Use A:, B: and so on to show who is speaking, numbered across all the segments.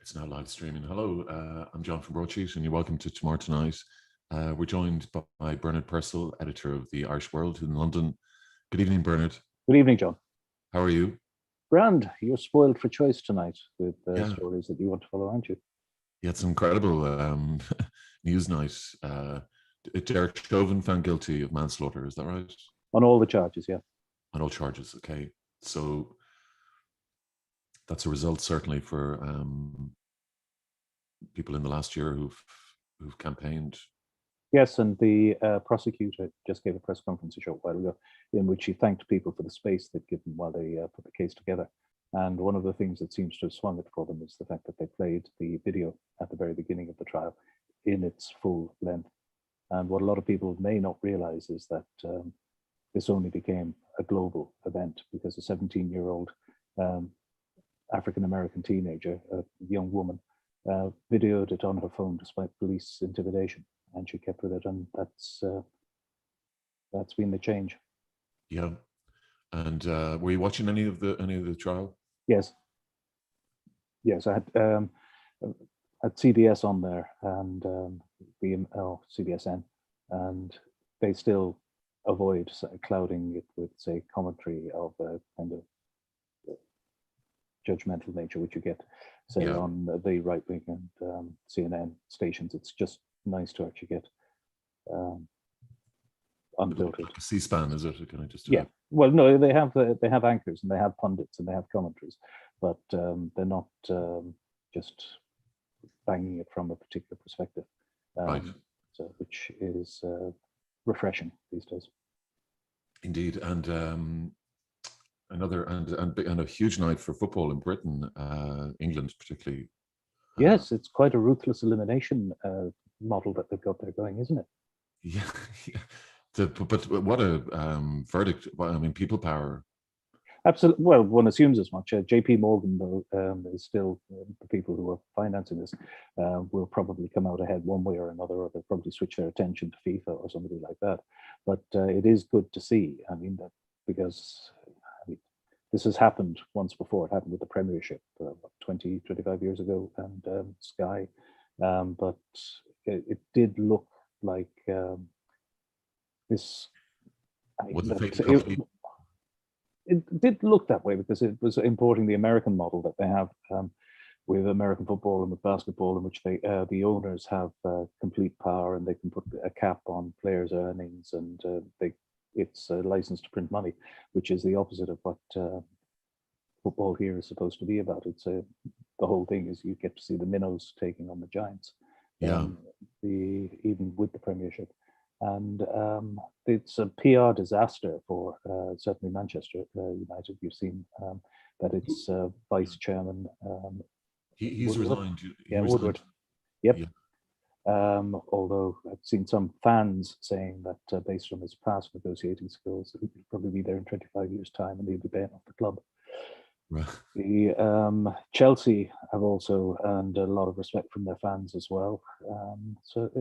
A: It's now live streaming. Hello, I'm John from Broadsheet, and you're welcome to Tomorrow Tonight. We're joined by Bernard Purcell, editor of the Irish World in London. Good evening, Bernard.
B: Good evening, John.
A: How are you?
B: Grand, you're spoiled for choice tonight with
A: Yeah.
B: stories that you want to follow, aren't you?
A: Yeah, it's an incredible news night. Derek Chauvin found guilty of manslaughter, is that right?
B: On all the charges, yeah.
A: On all charges, okay. So that's a result certainly for people in the last year who've campaigned.
B: Yes, and the prosecutor just gave a press conference a short while ago in which he thanked people for the space they'd given while they put the case together. And one of the things that seems to have swung it for them is the fact that they played the video at the very beginning of the trial in its full length. And what a lot of people may not realize is that this only became a global event because a 17-year-old African-American teenager, a young woman, videoed it on her phone despite police intimidation, and she kept with it, and that's been the change.
A: Yeah, and were you watching any of the trial?
B: Yes, I had CBS on there and CBSN, and they still avoid clouding it with, say, commentary of a kind of judgmental nature, which you get, say, on the right-wing and CNN stations. It's just nice to actually get unfiltered.
A: Like C-SPAN, is it? Can I just
B: Well, no, they have anchors and they have pundits and they have commentaries, but they're not just banging it from a particular perspective,
A: right?
B: So, which is refreshing these days.
A: Indeed, and another and a huge night for football in Britain, England particularly.
B: Yes, it's quite a ruthless elimination model that they've got there going, isn't it?
A: Yeah, yeah. But what a verdict! Well, I mean, people power.
B: Absolutely. Well, one assumes as much. J.P. Morgan, though, is still the people who are financing this, will probably come out ahead one way or another, or they'll probably switch their attention to FIFA or somebody like that. But it is good to see. I mean, that because this has happened once before. It happened with the Premiership 20, 25 years ago, and Sky. But it did look like this. It did look that way because it was importing the American model that they have with American football and with basketball, in which the owners have complete power and they can put a cap on players' earnings, and it's a license to print money, which is the opposite of what football here is supposed to be about. It's the whole thing is you get to see the minnows taking on the giants, even with the Premiership. And it's a PR disaster for certainly Manchester United. You've seen that its vice chairman.
A: He's resigned.
B: Woodward. Yep. Yeah. Although I've seen some fans saying that based on his past negotiating skills, he'll probably be there in 25 years' time and he'll be banned off the club.
A: Right.
B: The Chelsea have also earned a lot of respect from their fans as well. So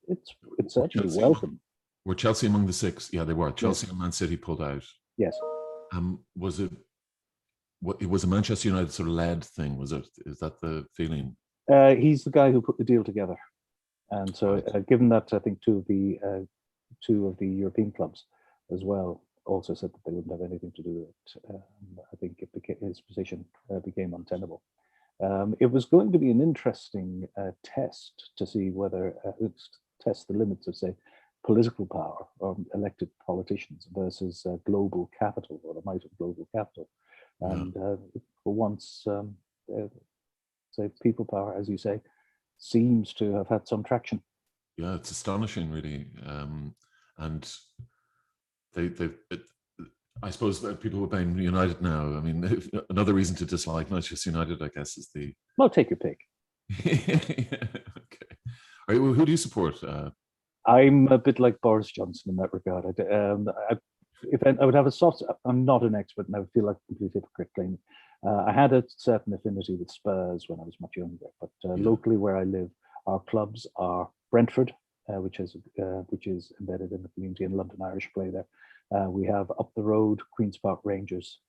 B: it's actually welcome.
A: Were Chelsea among the six? Yeah, they were. Chelsea and Man City pulled out.
B: Yes.
A: Was it? It was a Manchester United sort of led thing? Was it? Is that the feeling?
B: He's the guy who put the deal together, and so given that, I think two of the European clubs as well also said that they wouldn't have anything to do with it. I think his position became untenable. It was going to be an interesting test to see whether test the limits of, say, political power or elected politicians versus global capital, or the might of global capital. And for once, say, people power, as you say, seems to have had some traction.
A: Yeah, it's astonishing, really. And I suppose that people who are buying United now, I mean, another reason to dislike Manchester United, I guess, is the...
B: Well, take your pick.
A: Okay. All right, well, who do you support?
B: I'm a bit like Boris Johnson in that regard. If I would have a soft... I'm not an expert, and I would feel like a complete hypocrite claiming. I had a certain affinity with Spurs when I was much younger, but locally where I live, our clubs are Brentford, which is embedded in the community, and London Irish play there. We have up the road Queen's Park Rangers,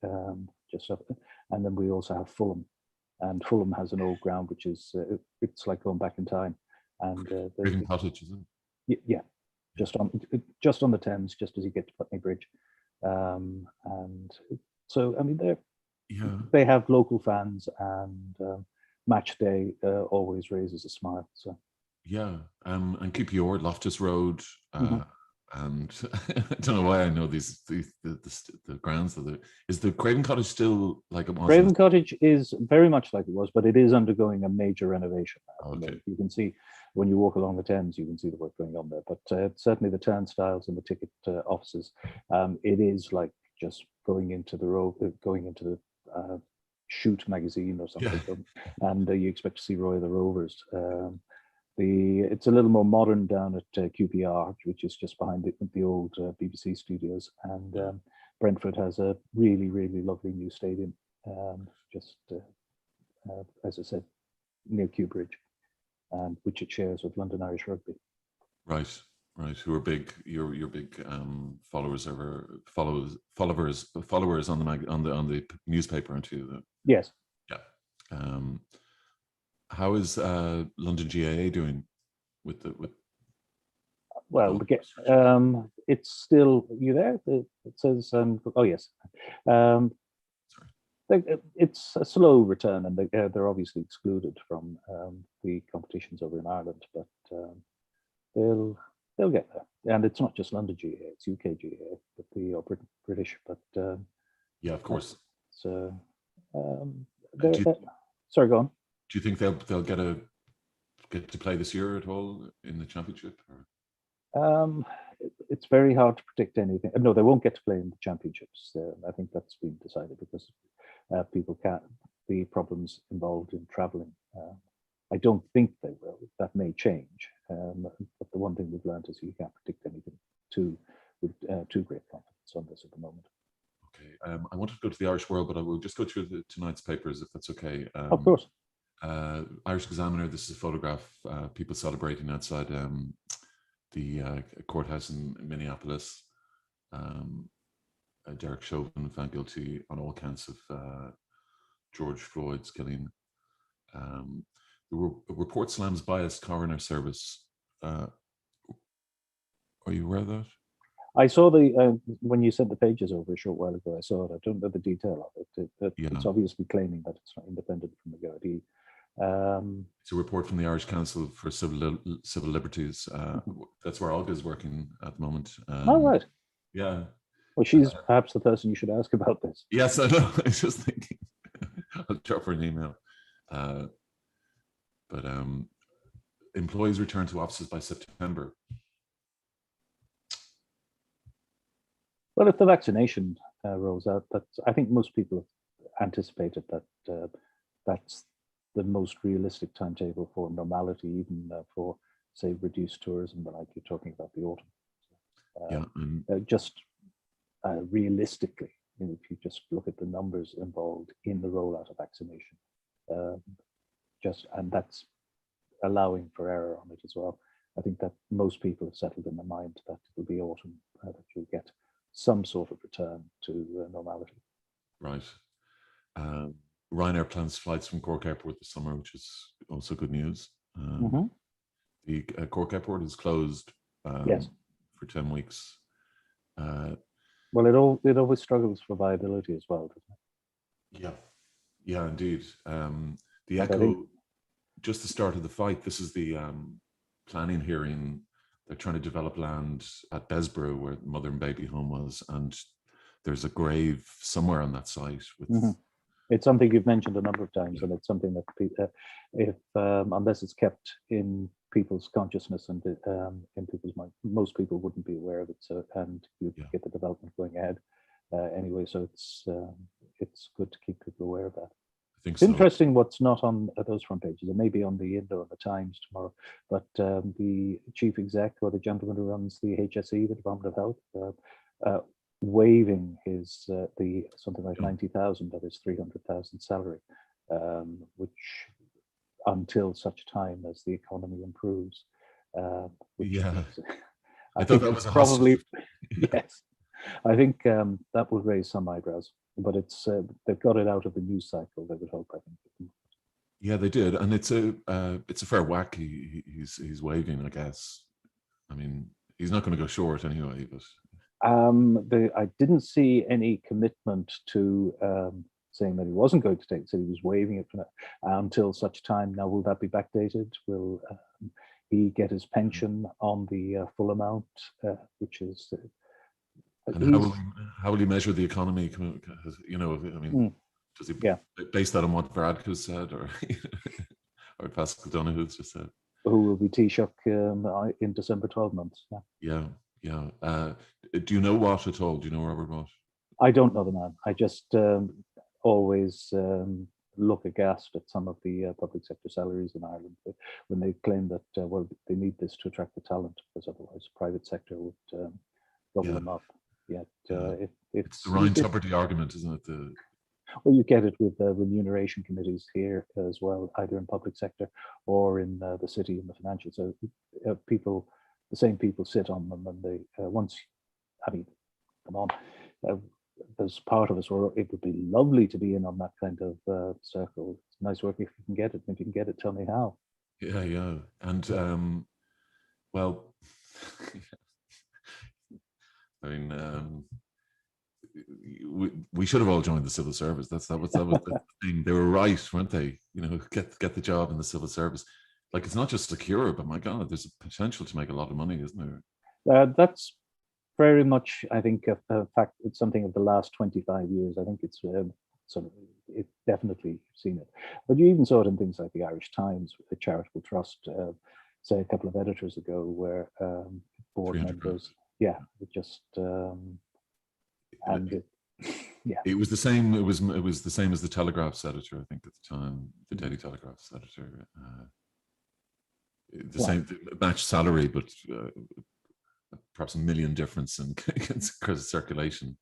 B: just up, and then we also have Fulham. and Fulham has an old ground which is it's like going back in time. And
A: Craven Cottage, is it?
B: yeah, just on the Thames, just as you get to Putney Bridge. And so I mean they have local fans, and match day always raises a smile. So
A: yeah, and QPR, Loftus Road,
B: mm-hmm.
A: And I don't know why I know these the grounds. Is the Craven Cottage still like it was?
B: Craven Cottage is very much like it was, but it is undergoing a major renovation.
A: Okay.
B: You can see when you walk along the Thames, you can see the work going on there. But certainly the turnstiles and the ticket offices, it is like just going into the Shoot magazine or something, yeah. And you expect to see Roy of the Rovers. It's a little more modern down at QPR, which is just behind the old BBC studios, and Brentford has a really, really lovely new stadium, just as I said, near Kew Bridge, which it shares with London Irish Rugby.
A: Right. Who are big? You're big followers on the newspaper, aren't you?
B: Yes.
A: Yeah. How is London GAA doing with the
B: Well, it's still, you there? It says, oh yes. Sorry. It's a slow return, and they're obviously excluded from the competitions over in Ireland, but they'll get there. And it's not just London GAA; it's UK GAA, but the British. But
A: yeah, of course.
B: So, sorry, go on.
A: Do you think they'll get to play this year at all in the championship? Or?
B: It's very hard to predict anything. No, they won't get to play in the championships. I think that's been decided because people can't. The problems involved in travelling. I don't think they will. That may change. But the one thing we've learned is you can't predict anything with too great confidence on this at the moment.
A: Okay. I wanted to go to the Irish World, but I will just go through tonight's papers if that's okay.
B: Of course.
A: Irish Examiner. This is a photograph. People celebrating outside the courthouse in Minneapolis. Derek Chauvin found guilty on all counts of George Floyd's killing. The report slams biased coroner service. Are you aware of that?
B: I saw when you sent the pages over a short while ago. I saw it. I don't know the detail of it. It's obviously claiming that it's not independent from the Gardaí.
A: It's a report from the Irish Council for Civil Liberties. That's where Olga's working at the moment.
B: Oh, right.
A: Yeah.
B: Well, she's perhaps the person you should ask about this.
A: Yes, I know. I was just thinking. I'll drop her an email. But employees return to offices by September.
B: Well, if the vaccination rolls out, I think most people have anticipated that that's the most realistic timetable for normality, even for, say, reduced tourism, like you're talking about the autumn. Just realistically, if you just look at the numbers involved in the rollout of vaccination, and that's allowing for error on it as well. I think that most people have settled in their mind that it will be autumn, that you'll get some sort of return to normality.
A: Right. Ryanair plans flights from Cork Airport this summer, which is also good news. The Cork Airport is closed for 10 weeks.
B: Well, it always struggles for viability as well, doesn't
A: it? Yeah, indeed. The Echo, just the start of the fight. This is the planning hearing. They're trying to develop land at Besborough, where the mother and baby home was, and there's a grave somewhere on that site.
B: It's something you've mentioned a number of times, and it's something that if unless it's kept in people's consciousness and in people's mind, most people wouldn't be aware of it. So, and you get the development going ahead anyway. So it's good to keep people aware of that. It's interesting what's not on those front pages. It may be on the Indo and the Times tomorrow, but the chief exec, or the gentleman who runs the HSE, the Department of Health, waiving his something like 90,000 of his 300,000 salary, which until such time as the economy improves. I thought that was probably yes. I think that would raise some eyebrows, but it's they've got it out of the news cycle. They would hope. I think.
A: Yeah, they did, and it's a fair whack. He's waving, I guess. I mean, he's not going to go short anyway. But
B: I didn't see any commitment to saying that he wasn't going to take it. So he was waiving it for until such time. Now, will that be backdated? Will he get his pension on the full amount, which is?
A: And how will he measure the economy? You know, I mean, does he base that on what Varadkar said, or or Pascal Donahue just said?
B: Who will be Taoiseach in December 12 months?
A: Yeah. Do you know Watt at all? Do you know Robert Watt?
B: I don't know the man. I just always look aghast at some of the public sector salaries in Ireland when they claim that well, they need this to attract the talent, because otherwise the private sector would gobble them up. Yet
A: it's the Ryan Tubridy argument, isn't it?
B: Well, you get it with remuneration committees here as well, either in public sector or in the city in the financial. So the same people sit on them, and they come on. There's part of us where it would be lovely to be in on that kind of circle. It's nice work if you can get it. And if you can get it, tell me how.
A: Yeah. And well, I mean, we should have all joined the civil service. That was the thing. They were right, weren't they? You know, get the job in the civil service. Like, it's not just secure, but my God, there's a potential to make a lot of money, isn't
B: there? That's very much, I think, a fact. It's something of the last 25 years. I think it's it definitely seen it. But you even saw it in things like the Irish Times, with the charitable trust. Say a couple of editors ago, where board members, it just and
A: it was the same. It was the same as the Telegraph's editor, I think, at the time, the Daily Telegraph's editor. The same match salary, but perhaps a million difference in circulation.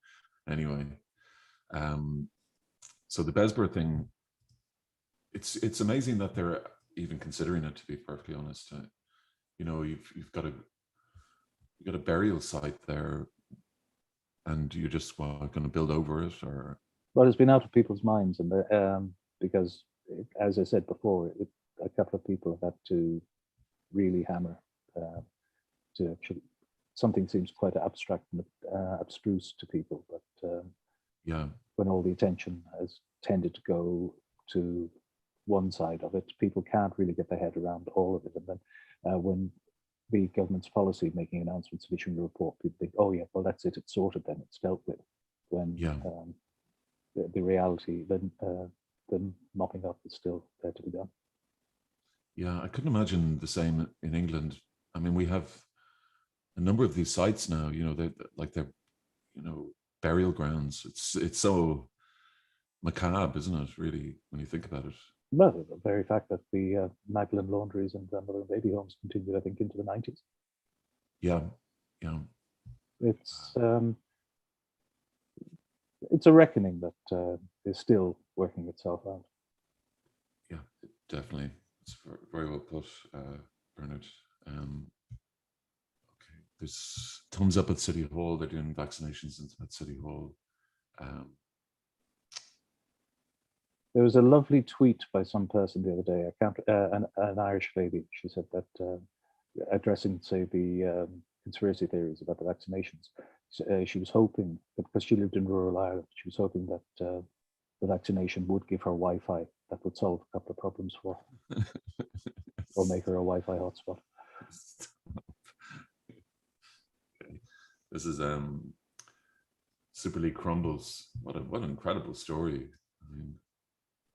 A: Anyway, so the Besborough thing, it's amazing that they're even considering it, to be perfectly honest. You know, you've got a burial site there, and you're just going to build over it, or?
B: Well, it's been out of people's minds, and because, as I said before, a couple of people have had to really hammer to actually. Something seems quite abstract and abstruse to people, but when all the attention has tended to go to one side of it, people can't really get their head around all of it. And then when the government's policy making announcements, issuing a report, people think, oh yeah, well that's it, it's sorted then, it's dealt with. When the reality, then mopping up is still there to be done.
A: Yeah, I couldn't imagine the same in England. I mean, we have a number of these sites now, you know, they're burial grounds. It's so macabre, isn't it, really, when you think about it?
B: Well, the very fact that the Magdalen laundries and mother and baby homes continued, I think, into the 90s.
A: Yeah.
B: It's a reckoning that is still working itself out.
A: Yeah, definitely. It's very well put, Bernard. There's thumbs up at City Hall. They're doing vaccinations at City Hall.
B: There was a lovely tweet by some person the other day. I can't. An Irish lady. She said that addressing, say, the conspiracy theories about the vaccinations. She was hoping that, because she lived in rural Ireland, she was hoping that the vaccination would give her Wi-Fi that would solve a couple of problems for her, or make her a Wi-Fi hotspot.
A: This is Super League crumbles. What an incredible story. I mean,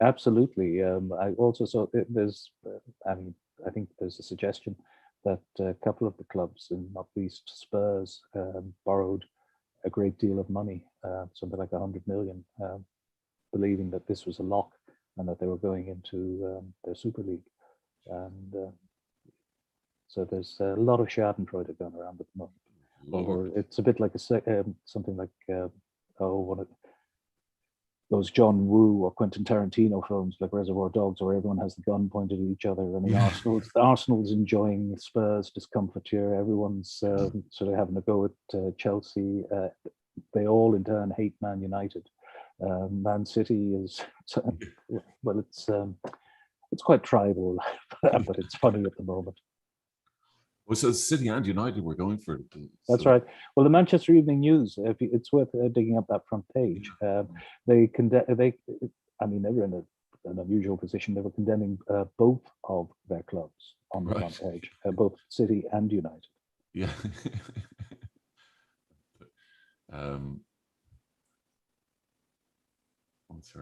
B: absolutely. I also saw there's. I think there's a suggestion that a couple of the clubs, and not least Spurs, borrowed a great deal of money, something like 100 million, believing that this was a lock and that they were going into their Super League. And so there's a lot of schadenfreude going around at the moment. Or it's a bit like something like one of those John Woo or Quentin Tarantino films, like Reservoir Dogs, where everyone has the gun pointed at each other, and the Arsenal's enjoying Spurs discomfiture. Everyone's sort of having a go at Chelsea. They all in turn hate Man United. Man City is well, it's It's quite tribal, but it's funny at the moment.
A: Well, so City and United were going for it.
B: That's
A: So,
B: right. Well, the Manchester Evening News, it's worth digging up that front page. They I mean, they were in an unusual position. They were condemning both of their clubs on the front page, both City and United.
A: Yeah.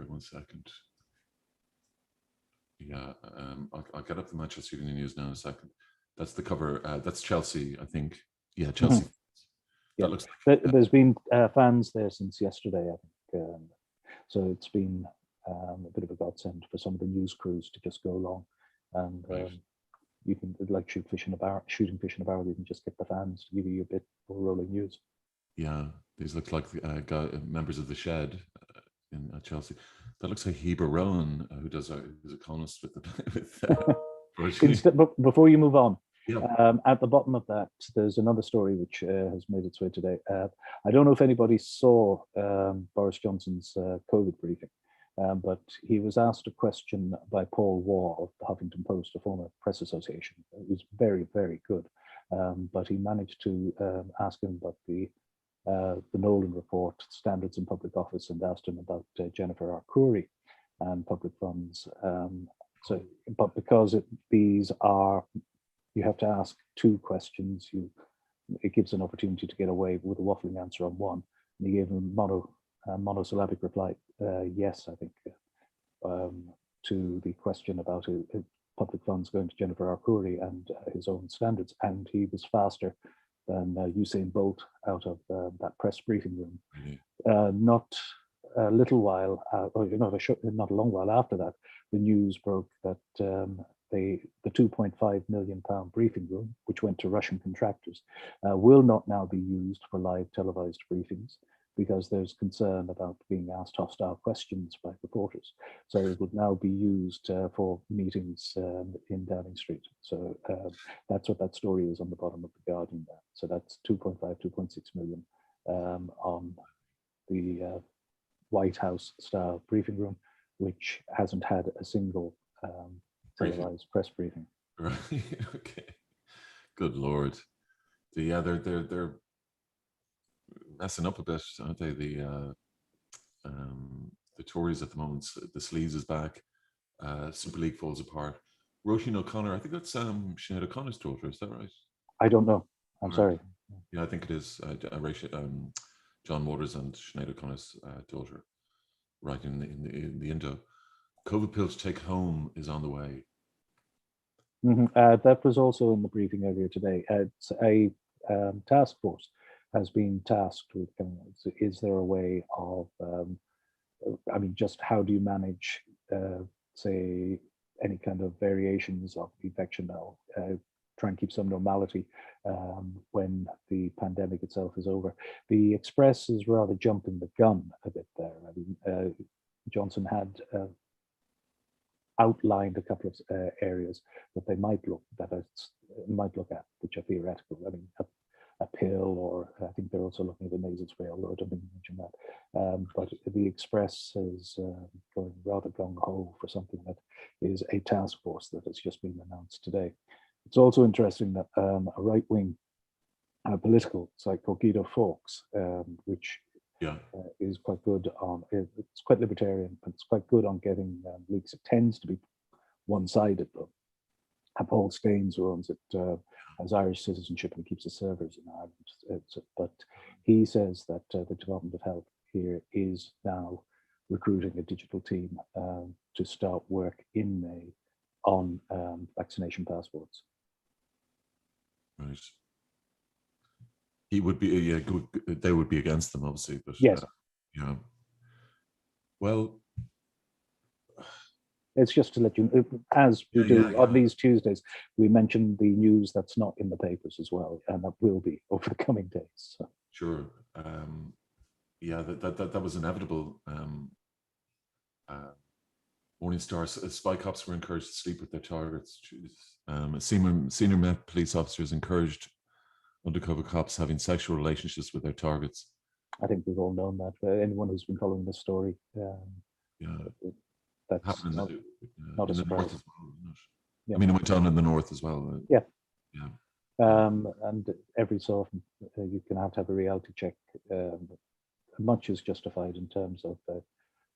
A: One second. Yeah, I'll get up the Manchester Evening News now in a second. That's the cover. That's Chelsea, I think. Yeah, Chelsea.
B: Mm-hmm. That looks like there's been fans there since yesterday, I think. So it's been a bit of a godsend for some of the news crews to just go along, and you can, like shooting fish in a barrel. You can just get the fans to give you a bit of rolling news.
A: Yeah, these look like members of the Shed in Chelsea. That looks like Heber Rowan, who's a columnist with
B: the. Before you move on,
A: yeah.
B: At the bottom of that, there's another story which has made its way today. I don't know if anybody saw Boris Johnson's COVID briefing, but he was asked a question by Paul Waugh of the Huffington Post, a former press association. It was very, very good, but he managed to ask him about the Nolan report, standards in public office, and asked him about Jennifer Arcuri and public funds. But because these are, you have to ask two questions. It gives an opportunity to get away with a waffling answer on one. And he gave him a monosyllabic reply, yes, I think, to the question about public funds going to Jennifer Arcuri and his own standards. And he was faster than Usain Bolt out of that press briefing room. Mm-hmm. Not a little while, or not a long while after that, the news broke that the £2.5 million briefing room, which went to Russian contractors, will not now be used for live televised briefings because there's concern about being asked hostile questions by reporters. So it would now be used for meetings in Downing Street. So that's what that story is on the bottom of the Guardian there. So that's 2.5, 2.6 million on the White House style briefing room, which hasn't had a single televised press briefing.
A: Right. Okay. Good Lord. They're messing up a bit, aren't they? The Tories at the moment. The sleaze is back. Super League falls apart. Roisin O'Connor, I think that's Sinead O'Connor's daughter. Is that right?
B: I don't know. I'm sorry.
A: Yeah, I think it is. John Waters and Sinead O'Connor's daughter, right in the Indo. COVID pills to take home is on the way.
B: Mm-hmm. That was also in the briefing earlier today. It's a task force has been tasked with, is there a way of, just how do you manage, say, any kind of variations of infection now, try and keep some normality when the pandemic itself is over. The Express is rather jumping the gun a bit there. I mean, Johnson had outlined a couple of areas that they might look at, which are theoretical. I mean, a pill, or I think they're also looking at a nasal spray, although I don't think you mentioned that. But the Express is going rather gung-ho for something that is a task force that has just been announced today. It's also interesting that a right-wing political site called Guido Fawkes, which is quite good on, it's quite libertarian, but it's quite good on getting leaks. It tends to be one-sided though. Paul Staines, who owns it, has Irish citizenship and keeps the servers in Ireland. But he says that the Department of Health here is now recruiting a digital team to start work in May on vaccination passports.
A: Right. He would be, they would be against them, obviously, but
B: yes.
A: Well,
B: it's just to let you know, as we do on these Tuesdays, we mention the news that's not in the papers as well, and that will be over the coming days. So.
A: Sure. That was inevitable. Morning Star, spy cops were encouraged to sleep with their targets. Senior Met police officers encouraged undercover cops having sexual relationships with their targets.
B: I think we've all known that. For anyone who's been following this story, that's not a surprise.
A: I mean, it went on in the north as well.
B: Yeah.
A: Yeah.
B: And every so often you can have to have a reality check. Much is justified in terms of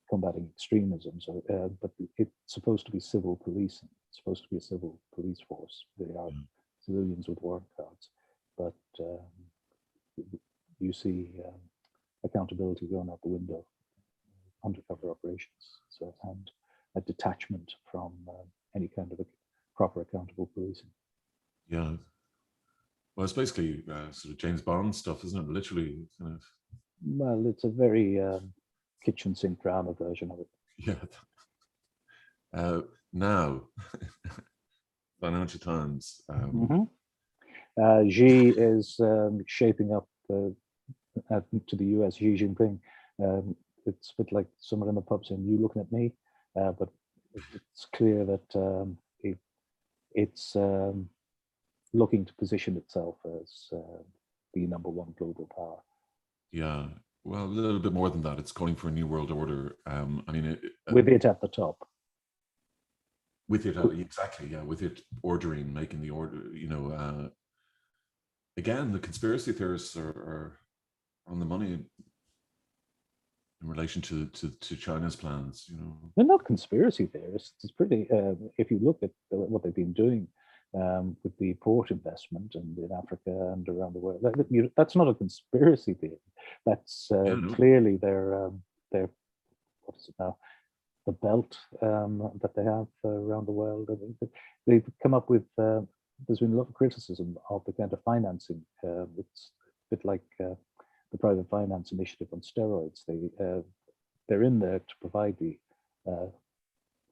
B: combating extremism. So, but it's supposed to be civil policing. It's supposed to be a civil police force. They are civilians with warrant cards, but you see accountability going out the window. Undercover operations, so and a detachment from any kind of a proper accountable policing.
A: Yeah. Well, it's basically sort of James Bond stuff, isn't it? Literally, kind of.
B: Well, it's a very kitchen sink drama version of it.
A: Yeah. Now, Financial Times.
B: Xi is shaping up to the US. Xi Jinping. It's a bit like someone in the pub saying, "You looking at me?" But it's clear that it's looking to position itself as the #1 global power.
A: Yeah, well, a little bit more than that. It's calling for a new world order. I mean,
B: with it at the top.
A: With it, exactly, yeah. With it ordering, making the order. You know, again, the conspiracy theorists are on the money in relation to China's plans. You know,
B: they're not conspiracy theorists. It's pretty. If you look at what they've been doing with the port investment and in Africa and around the world, that's not a conspiracy theory. That's clearly their what is it now? The belt that they have around the world. I mean, they've come up with. There's been a lot of criticism of the kind of financing. It's a bit like the private finance initiative on steroids. They're in there to provide the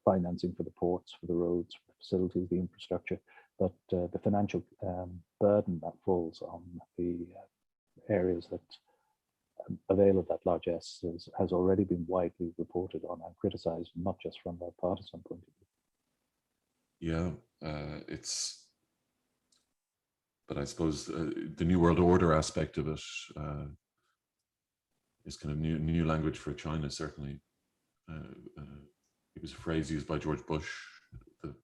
B: financing for the ports, for the roads, for the facilities, the infrastructure, but the financial burden that falls on the areas that avail of that largesse has already been widely reported on and criticized, not just from a partisan point of
A: view. Yeah, but I suppose the New World Order aspect of it is kind of new language for China, certainly. It was a phrase used by George Bush, the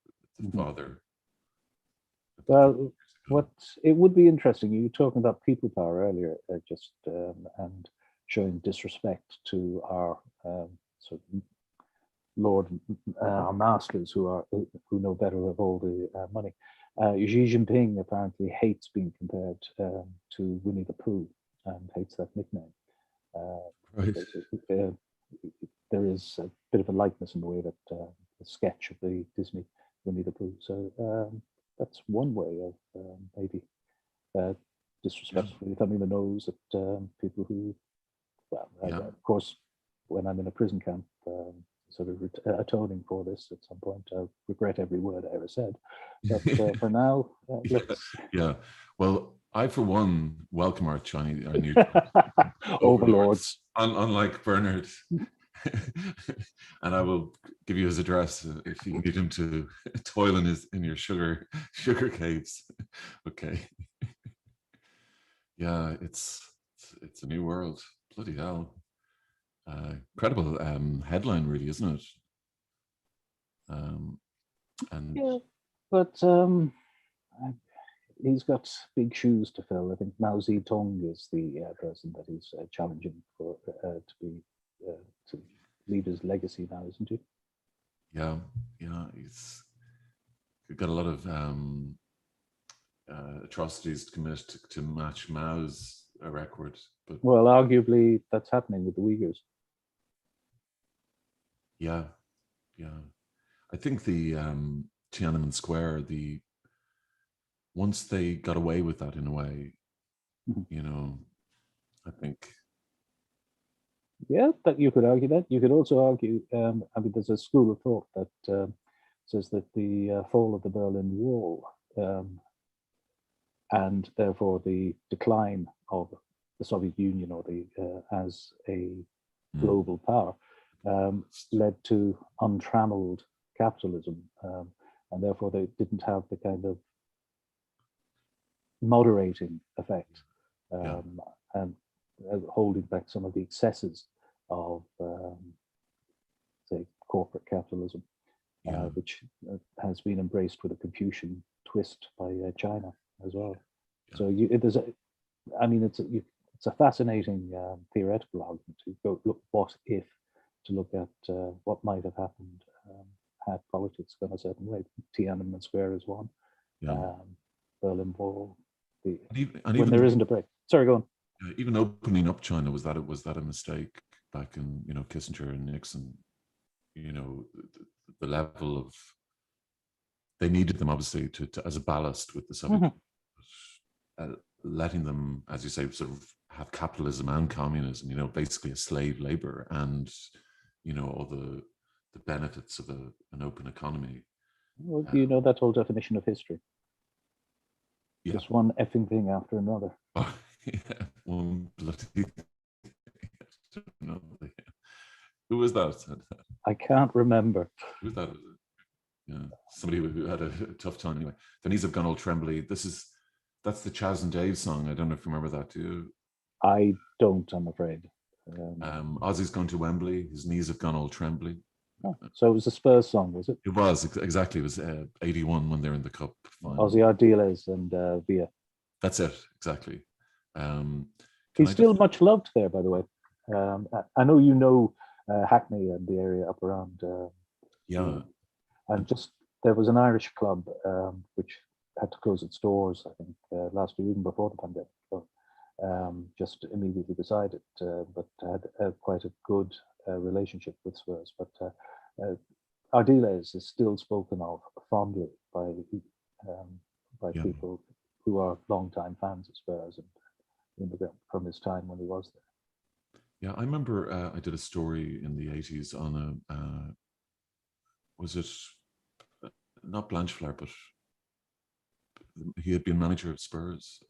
A: father.
B: Well, what it would be interesting, you were talking about people power earlier, and showing disrespect to our sort of lord, our masters who know better with all the money. Xi Jinping apparently hates being compared to Winnie the Pooh and hates that nickname.
A: Right.
B: There is a bit of a likeness in the way that the sketch of the Disney Winnie the Pooh. So that's one way of maybe disrespectfully thumbing the nose at people who, well, of course, when I'm in a prison camp, sort of atoning for this at some point, I regret every word I ever said. But for now,
A: yeah. Well, I, for one, welcome our new
B: overlords.
A: Unlike Bernard. And I will give you his address if you need him to toil in your sugar caves. Okay. Yeah, it's a new world. Bloody hell. Incredible headline, really, isn't it? And
B: yeah, but he's got big shoes to fill. I think Mao Zedong is the person that he's challenging for to be to lead his legacy now, isn't he?
A: Yeah, he's got a lot of atrocities to commit to match Mao's record. But
B: well, arguably that's happening with the Uyghurs.
A: Yeah. I think the Tiananmen Square, once they got away with that in a way, you know, I think.
B: Yeah, that you could argue that. You could also argue, I mean, there's a school of thought that says that the fall of the Berlin Wall and therefore the decline of the Soviet Union or as a global power led to untrammeled capitalism, and therefore they didn't have the kind of moderating effect and holding back some of the excesses of say corporate capitalism.
A: Yeah.
B: which has been embraced with a Confucian twist by China as well.
A: Yeah.
B: So there's I mean, it's a fascinating theoretical argument to go look what if, to look at what might have happened had politics gone a certain way. Tiananmen Square is one.
A: Yeah.
B: Berlin Wall.
A: And
B: When
A: even
B: there isn't a break. Sorry, go on.
A: even opening up China, was that a mistake back in, you know, Kissinger and Nixon? You know, the level of, they needed them obviously to as a ballast with the Soviet, letting them, as you say, sort of have capitalism and communism. You know, basically a slave labor, and you know all the benefits of an open economy.
B: Well, you know that whole definition of history.
A: Yeah.
B: Just one effing thing after another.
A: Oh, yeah, one bloody. Who was that?
B: I can't remember.
A: Who was that? Yeah, somebody who had a tough time. Anyway, the knees have gone all trembly. That's the Chaz and Dave song. I don't know if you remember that. Do you?
B: I don't, I'm afraid.
A: Ozzy's gone to Wembley. His knees have gone all trembly.
B: Oh, so it was a Spurs song, was it?
A: It was exactly. It was 81 when they're in the cup final.
B: Ozzy Ardiles and Via.
A: That's it, exactly.
B: He's still much loved there, by the way. I know you know Hackney and the area up around.
A: Yeah.
B: And just there was an Irish club which had to close its doors, I think, last year, even before the pandemic. So, just immediately beside it, but had quite a good relationship with Spurs. But Ardiles is still spoken of fondly by people who are long-time fans of Spurs and from his time when he was there.
A: Yeah, I remember I did a story in the 80s on was it not Blanchflower, but he had been manager of Spurs.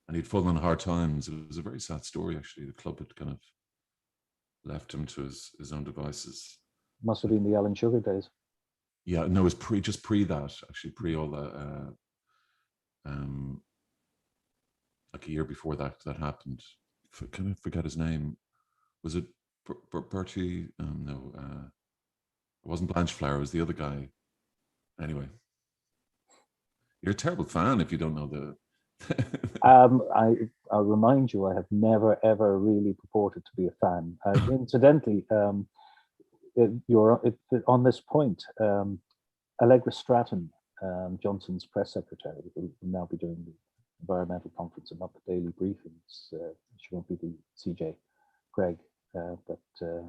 A: And he'd fallen on hard times. It was a very sad story, actually. The club had kind of left him to his own devices.
B: Must have been the Alan Sugar days.
A: Yeah, no, it was just pre that, actually, pre all that. Like a year before that happened. Can I forget his name? Was it Bertie? No, it wasn't Blanchflower. It was the other guy. Anyway, you're a terrible fan if you don't know the.
B: I'll remind you, I have never ever really purported to be a fan. Incidentally, you're on this point. Allegra Stratton, Johnson's press secretary, who will now be doing the environmental conference and not the daily briefings. She won't be the CJ Craig that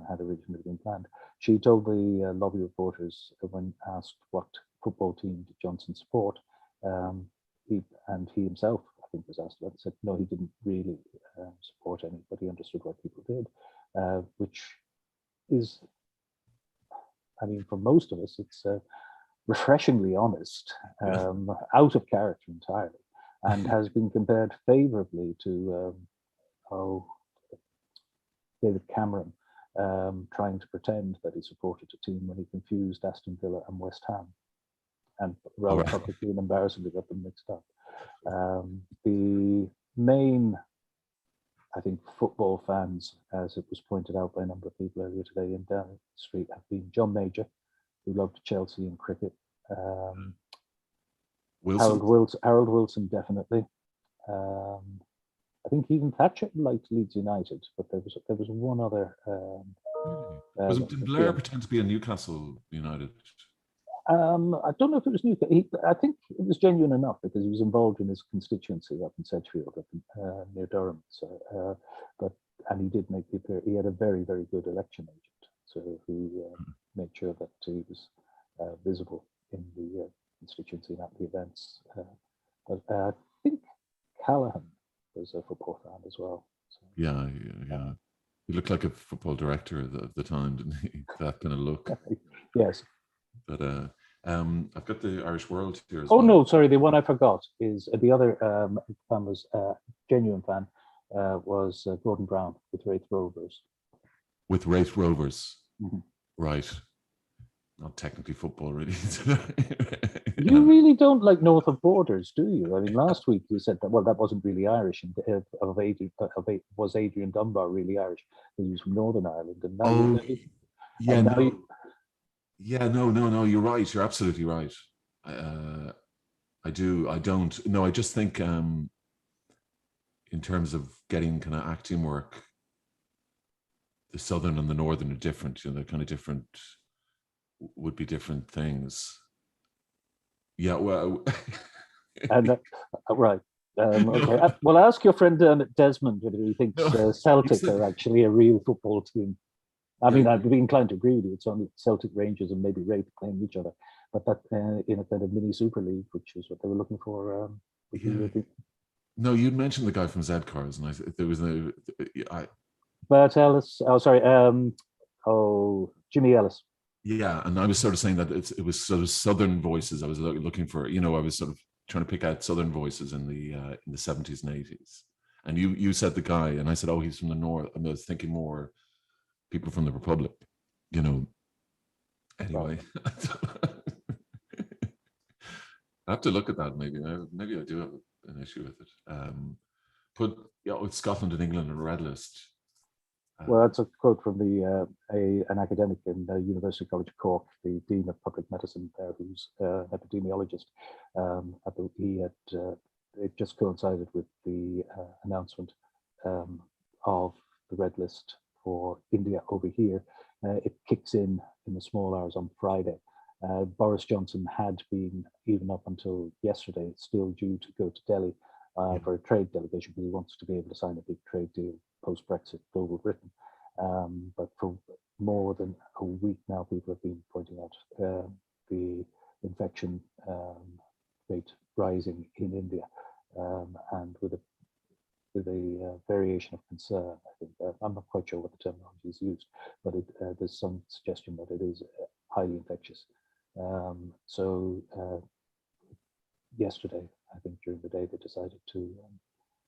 B: had originally been planned. She told the lobby reporters when asked what football team did Johnson support, he himself, I think, was asked about it, said no, he didn't really support any, but he understood what people did, which is, I mean, for most of us, it's refreshingly honest, out of character entirely, and has been compared favorably to David Cameron trying to pretend that he supported a team when he confused Aston Villa and West Ham, and rather publicly and embarrassingly got them mixed up. The main, I think, football fans, as it was pointed out by a number of people earlier today in Downing Street, have been John Major, who loved Chelsea and cricket. Harold Wilson, definitely. I think even Thatcher liked Leeds United, but there was one other.
A: Did Blair pretend to be a Newcastle United?
B: I don't know if it was Newcastle. I think it was genuine enough because he was involved in his constituency up in Sedgefield, up in, near Durham. So, and he did make the appearance. He had a very, very good election agent, so who made sure that he was visible in the constituency and at the events. But I think Callaghan was a football fan as well. So.
A: Yeah. He looked like a football director at the time, didn't he? That kind of look.
B: Yes.
A: But I've got the Irish World here as well.
B: Oh no, sorry. The one I forgot is the other fan was genuine fan was Gordon Brown with Wraith Rovers.
A: With Wraith Rovers,
B: right?
A: Not technically football, really.
B: You really don't like North of Borders, do you? I mean, last week you said that. Well, that wasn't really Irish. Was Adrian Dunbar really Irish? He was from Northern Ireland, and now
A: Yeah,
B: And now
A: no, yeah, no. You're right. You're absolutely right. I do. I don't. No, I just think in terms of getting kind of acting work, the southern and the northern are different. You know, they're kind of different. Would be different things. Yeah. Well.
B: and right. Okay.
A: No,
B: Well, ask your friend Desmond whether he thinks
A: no. You
B: Celtic
A: said,
B: are actually a real football team. I
A: yeah,
B: mean, I'd be inclined to agree with you. It's only Celtic, Rangers, and maybe Raith playing each other, but that in a kind of mini Super League, which is what they were looking for, would be
A: yeah.
B: European.
A: No, you'd mentioned the guy from Z Cars, and there was no. I
B: But Ellis, oh sorry, Jimmy Ellis.
A: Yeah, and I was sort of saying that it was sort of southern voices. I was looking for, I was sort of trying to pick out southern voices in the 70s and 80s. And you said the guy, and I said, oh, he's from the north. And I was thinking more people from the Republic, you know.
B: Right.
A: Anyway, I have to look at that. Maybe I do have an issue with it. Put with Scotland and England on a red list.
B: Well, that's a quote from an academic in the University College Cork, the Dean of Public Medicine there, who's an epidemiologist. It just coincided with the announcement of the red list for India over here. It kicks in the small hours on Friday. Boris Johnson had been, even up until yesterday, still due to go to Delhi for a trade delegation, because he wants to be able to sign a big trade deal post-Brexit global Britain. But for more than a week now, people have been pointing out the infection rate rising in India, and with a variation of concern. I think I'm not quite sure what the terminology is used, but there's some suggestion that it is highly infectious. Yesterday, I think during the day, they decided to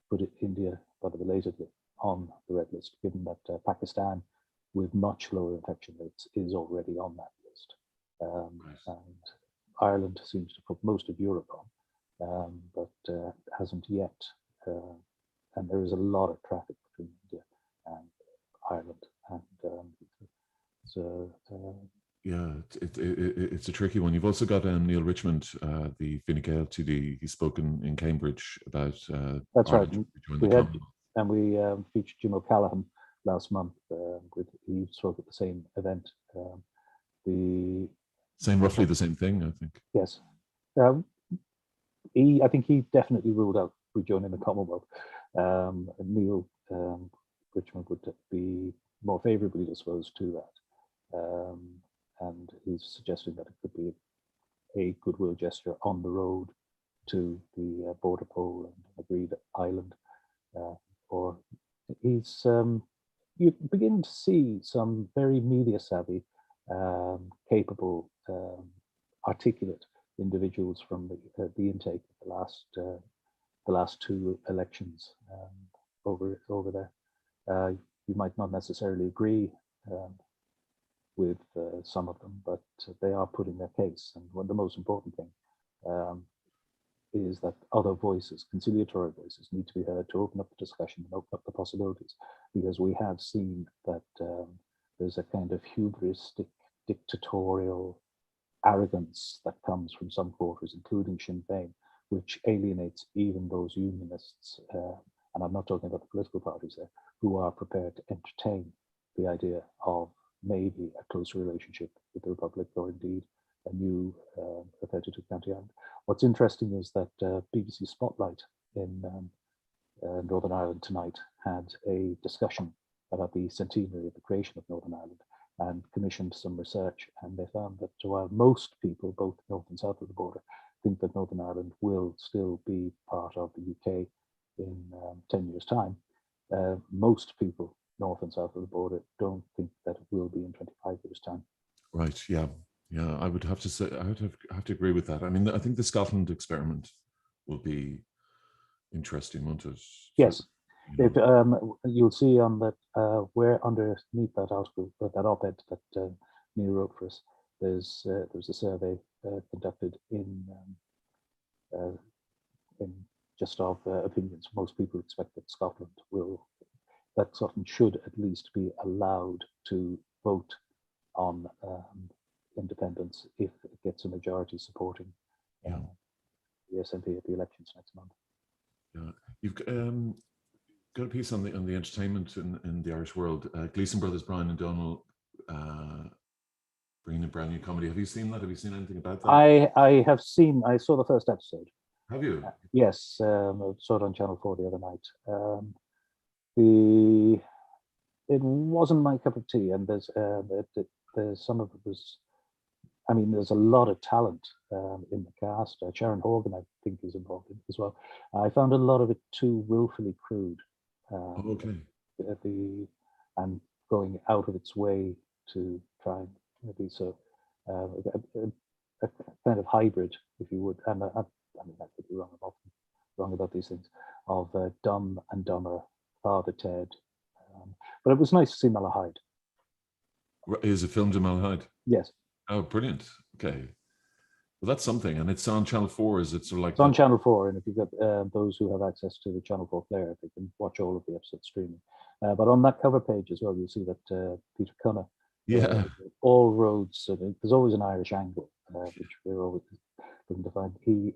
B: put India rather belatedly on the red list, given that Pakistan, with much lower infection rates, is already on that list. And Ireland seems to put most of Europe on, but hasn't yet. And there is a lot of traffic between India and Ireland. And
A: yeah, it's a tricky one. You've also got Neil Richmond, the Fine Gael TD. He's spoken in Cambridge about
B: that's
A: Ireland
B: right. We featured Jim O'Callaghan last month. He spoke at the same event.
A: Roughly the same thing, I think.
B: Yes. I think he definitely ruled out rejoining the Commonwealth. Neil Richmond would be more favourably disposed to that. And he's suggesting that it could be a goodwill gesture on the road to the border poll and agreed island. Or he's you begin to see some very media savvy, capable, articulate individuals from the intake of the last two elections over there. You might not necessarily agree with some of them, but they are putting their case. And one of the most important thing is that other voices, conciliatory voices, need to be heard to open up the discussion and open up the possibilities, because we have seen that there's a kind of hubristic, dictatorial arrogance that comes from some quarters, including Sinn Féin, which alienates even those unionists, and I'm not talking about the political parties there, who are prepared to entertain the idea of maybe a closer relationship with the Republic, or indeed a new 32 County Island. What's interesting is that BBC Spotlight in Northern Ireland tonight had a discussion about the centenary of the creation of Northern Ireland, and commissioned some research, and they found that while most people, both north and south of the border, think that Northern Ireland will still be part of the UK in 10 years' time, most people north and south of the border don't think that it will be in 25 years' time.
A: Right, yeah. I would have to say, I would have to agree with that. I mean, I think the Scotland experiment will be interesting, won't it?
B: Yes. You'll see on that where underneath that article, that op-ed that Neil wrote for us, there's a survey conducted in just of opinions. Most people expect that Scotland should at least be allowed to vote on independence if it gets a majority supporting
A: Yeah.
B: the SNP at the elections next month.
A: Yeah. You've got a piece on the entertainment in the Irish world. Gleason Brothers, Brian and Donald, bringing a brand new comedy. Have you seen that? Have you seen anything about that?
B: I saw the first episode.
A: Have you?
B: Yes, I saw it on Channel 4 the other night. It wasn't my cup of tea, and there's some of it was. I mean, there's a lot of talent in the cast. Sharon Horgan, I think, is involved in it as well. I found a lot of it too willfully crude.
A: Okay.
B: And going out of its way to try and be so a kind of hybrid, if you would. And I mean, I could be wrong. I'm often wrong about these things. Of Dumb and Dumber, Father Ted. But it was nice to see Malahide.
A: Is it filmed in Malahide?
B: Yes.
A: Oh, brilliant. Okay. Well, that's something. And it's on Channel 4. Is it sort of like
B: it's on Channel 4, and if you've got those who have access to the Channel 4 player, they can watch all of the episodes streaming. But on that cover page as well, you'll see that Peter Cunha, all roads, there's always an Irish angle, which we're always looking to find. He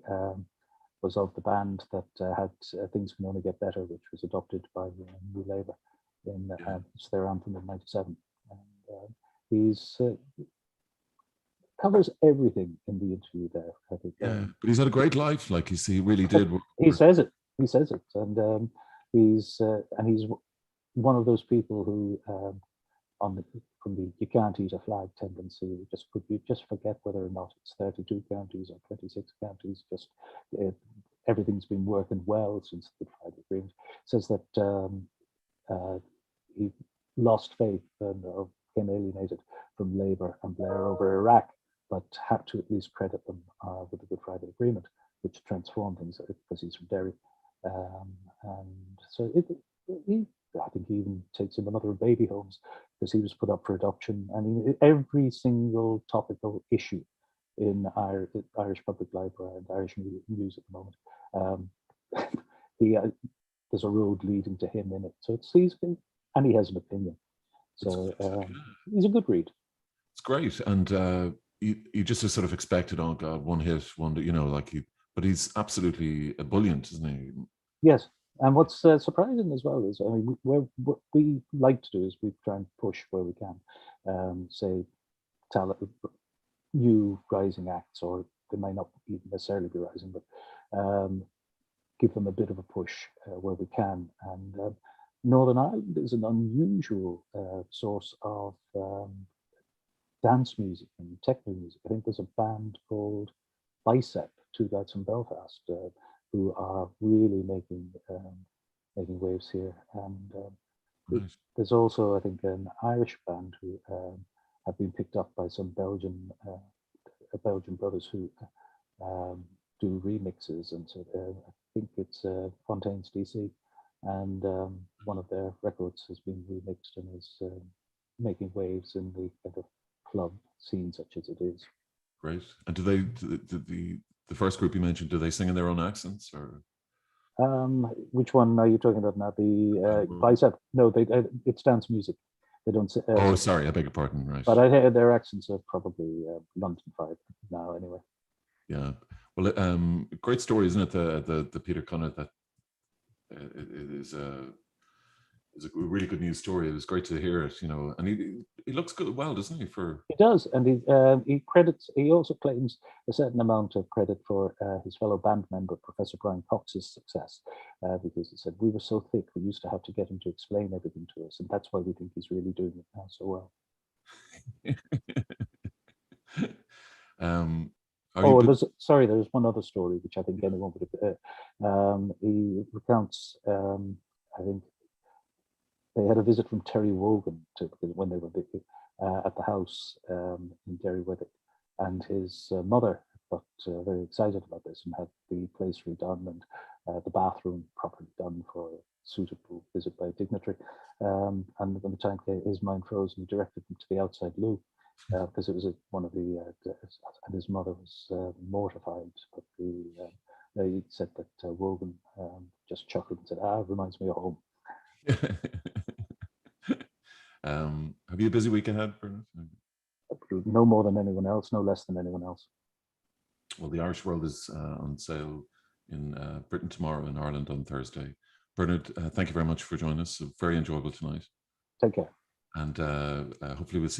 B: was of the band that had Things Can Only Get Better, which was adopted by New Labour in it's their anthem in '97. And he's covers everything in the interview there, I think.
A: But he's had a great life. Like he really did.
B: He says it, and he's one of those people who, from the "you can't eat a flag" tendency, you just forget whether or not it's 32 counties or 26 counties. Just everything's been working well since the Good Friday Agreement. Says that he lost faith and became alienated from Labour and Blair over Iraq, but had to at least credit them with the Good Friday Agreement, which transformed things because he's from Derry. And so I think he even takes in the mother of baby homes because he was put up for adoption. I mean, every single topical issue in Irish Public Library and Irish news at the moment, there's a road leading to him in it. So and he has an opinion. So he's a good read.
A: It's great. And you just sort of expected, oh God, one hit, but he's absolutely ebullient, isn't he?
B: Yes. And what's surprising as well is, I mean, what we like to do is we try and push where we can, say, talent, new rising acts, or they might not necessarily be rising, but give them a bit of a push where we can. And Northern Ireland is an unusual source of dance music and techno music. I think there's a band called Bicep, two guys from Belfast, who are really making waves here. And there's also, I think, an Irish band who have been picked up by some Belgian brothers who do remixes, and so I think it's Fontaine's DC, and one of their records has been remixed and is making waves in the kind of club scene, such as it is.
A: Great. And do the first group you mentioned, do they sing in their own accents, or?
B: Which one are you talking about now? The Bicep? No, it's dance music. They don't.
A: Oh, sorry, I beg your pardon. Right.
B: But I hear their accents are probably London fied now, anyway.
A: Yeah. Well, great story, isn't it? The Peter Cunha, that it is a really good news story. It was great to hear it, and he looks good, well, doesn't he?
B: He does, and he also claims a certain amount of credit for his fellow band member Professor Brian Cox's success, because he said, we were so thick we used to have to get him to explain everything to us, and that's why we think he's really doing it now so well. There's one other story which I think anyone would have. He recounts, I think, they had a visit from Terry Wogan when they were at the house in Derry-Withwick, and his mother got very excited about this and had the place redone and the bathroom properly done for a suitable visit by a dignitary. And when the time came, his mind froze and he directed them to the outside loo because it was one of the, and his mother was mortified. But he said that Wogan just chuckled and said, it reminds me of home.
A: Have you a busy week ahead, Bernard?
B: no more than anyone else, no less than anyone else.
A: Well, the Irish World is on sale in Britain tomorrow, in Ireland on Thursday. Bernard, thank you very much for joining us. Very enjoyable tonight.
B: Take care.
A: And hopefully we'll see